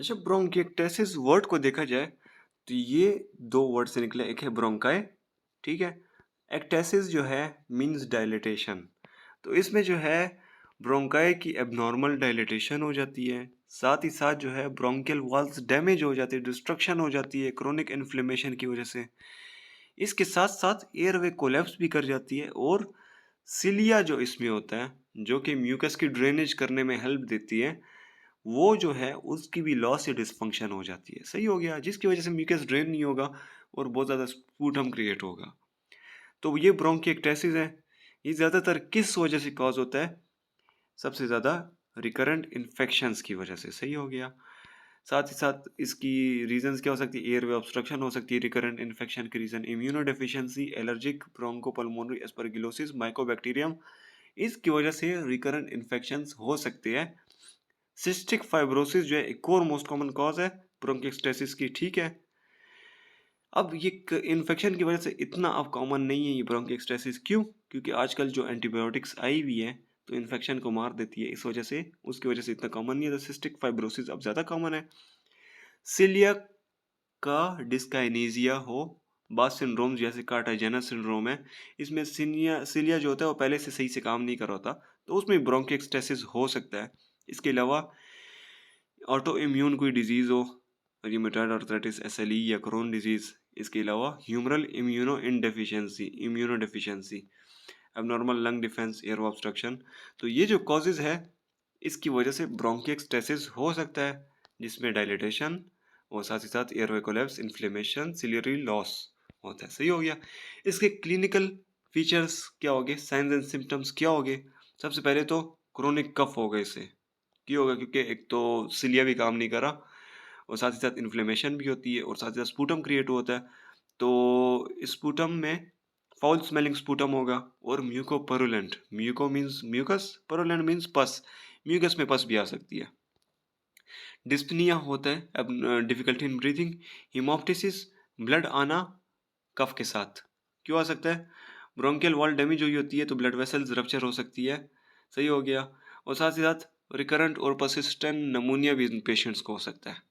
अच्छा, bronchiectasis word को देखा जाए तो ये दो वर्ड से निकला। एक है ब्रोंकाई, ठीक है। एक्टेसिस जो है मींस डायलिटेशन। तो इसमें जो है ब्रोंकाई की एबनॉर्मल डायलिटेशन हो जाती है, साथ ही साथ जो है ब्रोंकियल वॉल्स डैमेज हो जाती है, डिस्ट्रक्शन हो जाती है क्रोनिक इन्फ्लेमेशन की वजह से। इसके साथ साथ एयरवे कोलैप्स भी कर जाती है, और सिलिया जो इसमें होता है, जो कि म्यूकस की ड्रेनेज करने में हेल्प देती है, वो जो है उसकी भी लॉस या डिसफंक्शन हो जाती है। सही हो गया, जिसकी वजह से म्यूकस ड्रेन नहीं होगा और बहुत ज़्यादा स्पूटम क्रिएट होगा। तो ये ब्रोंकिएक्टेसिस है, ये ज़्यादातर किस वजह से कॉज होता है? सबसे ज़्यादा रिकरेंट इन्फेक्शंस की वजह से। सही हो गया। साथ ही साथ इसकी रीजंस क्या हो सकती है? एयरवे ऑब्स्ट्रक्शन हो सकती है रिकरेंट इन्फेक्शन की reason, immunodeficiency, allergic bronchopulmonary aspergillosis, mycobacterium, इसकी वजह से रिकरेंट इन्फेक्शंस हो सकते हैं। सिस्टिक फाइब्रोसिस जो है एक और मोस्ट कॉमन कॉज है ब्रोंकिएक्टेसिस की, ठीक है। अब ये इन्फेक्शन की वजह से इतना अब कॉमन नहीं है ये ब्रोंकिएक्टेसिस, क्यों? क्योंकि आजकल जो एंटीबायोटिक्स आई हुई है तो इन्फेक्शन को मार देती है, इस वजह से उसकी वजह से इतना कॉमन नहीं है। तो सिस्टिक फाइब्रोसिस अब ज़्यादा कॉमन है। सिलिया का डिस्काइनेजिया हो, बास सिंड्रोम जैसे कार्टाजेनस सिंड्रोम है, इसमें सिलिया जो होता है वो पहले से सही से काम नहीं कर रहा होता, तो उसमें ब्रोंकिएक्टेसिस हो सकता है। इसके अलावा ऑटो इम्यून कोई डिजीज़ हो, रिमेटॉइड आर्थराइटिस, एसएलई या क्रोन डिजीज़। इसके अलावा humoral immuno deficiency, abnormal lung defence, air obstruction. तो ये जो कॉजेज है, इसकी वजह से ब्रोंकिएक्टेसिस हो सकता है, जिसमें डायलिटेशन और साथ ही साथ airway collapse, inflammation, ciliary loss होता है। सही हो गया। इसके क्लिनिकल फीचर्स क्या होंगे, साइंस एंड सिम्टम्स क्या होंगे? सबसे पहले तो क्रोनिक कफ होगा इससे, क्यों होगा? क्योंकि एक तो सिलिया भी काम नहीं कर रहा, और साथ ही साथ इन्फ्लेमेशन भी होती है, और साथ ही साथ स्पूटम क्रिएट होता है। तो स्पूटम में फाउल स्मेलिंग स्पूटम होगा, और म्यूकोपरुलेंट, म्यूको मीन्स म्यूकस, परुलेंट मीन्स पस, म्यूकस में पस भी आ सकती है। डिस्पनिया होता है, अब डिफिकल्टी इन ब्रीथिंग, हिमोप्टिसिस, ब्लड आना कफ के साथ। क्यों आ सकता है? ब्रोंकियल वॉल डैमेज हुई होती है तो ब्लड वेसल्स रप्चर हो सकती है। सही हो गया। और साथ ही साथ रिकरेंट और परसिस्टेंट नमूनिया भी इन पेशेंट्स को हो सकता है।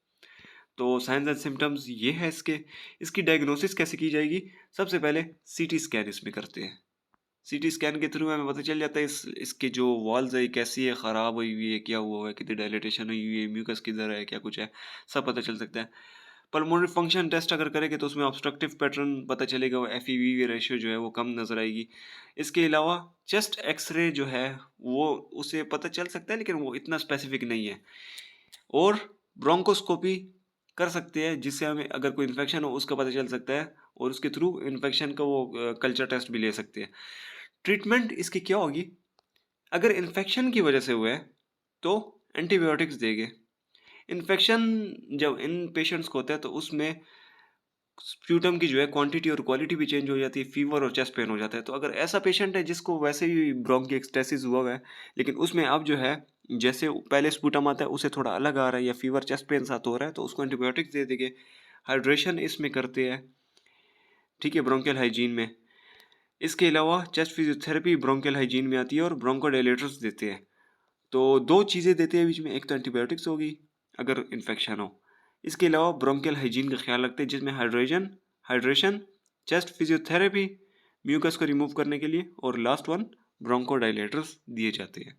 तो साइंस एंड सिम्टम्स ये है इसके। इसकी डायग्नोसिस कैसे की जाएगी? सबसे पहले सीटी स्कैन इसमें करते हैं। सीटी स्कैन के थ्रू हमें पता चल जाता है इसके जो वॉल्स है कैसी है, ख़राब हुई हुई है, क्या हुआ है, कितनी डायलिटेशन हुई हुई है, म्यूकस किधर है, क्या कुछ है, सब पता चल सकता है। पल्मोनरी फंक्शन टेस्ट अगर करेंगे तो उसमें ऑब्स्ट्रक्टिव पैटर्न पता चलेगा, वो एफईवी रेशियो जो है वो कम नज़र आएगी। इसके अलावा चेस्ट एक्सरे जो है वो उसे पता चल सकता है, लेकिन वो इतना स्पेसिफिक नहीं है। और ब्रोंकोस्कोपी कर सकते हैं, जिससे हमें अगर कोई इन्फेक्शन हो उसका पता चल सकता है, और उसके थ्रू इन्फेक्शन का वो कल्चर टेस्ट भी ले सकते हैं। ट्रीटमेंट इसकी क्या होगी? अगर इन्फेक्शन की वजह से हुआ है तो एंटीबायोटिक्स देंगे। इन्फेक्शन जब इन पेशेंट्स को होता है तो उसमें स्प्यूटम की जो है क्वांटिटी और क्वालिटी भी चेंज हो जाती है, फीवर और चेस्ट पेन हो जाता है। तो अगर ऐसा पेशेंट है जिसको वैसे ही ब्रोंकिएक्टेसिस हुआ हुआ है, लेकिन उसमें अब जो है जैसे पहले स्प्यूटम आता है उससे थोड़ा अलग आ रहा है, या फीवर चेस्ट पेन साथ हो रहा है, तो उसको एंटीबायोटिक्स दे देंगे। हाइड्रेशन इसमें करते हैं, ठीक है, ब्रोंकियल हाइजीन में। इसके अलावा चेस्ट फिजियोथेरेपी ब्रोंकियल हाइजीन में आती है, और ब्रोंकोडायलेटर्स देते हैं। तो दो चीज़ें देते हैं बीच में, एक तो एंटीबायोटिक्स होगी अगर इन्फेक्शन हो। इसके अलावा ब्रोंकियल हाइजीन का ख्याल रखते हैं, जिसमें हाइड्रेशन, चेस्ट फिजियोथेरेपी, म्यूकस को रिमूव करने के लिए, और लास्ट वन ब्रोंकोडायलेटर्स दिए जाते हैं।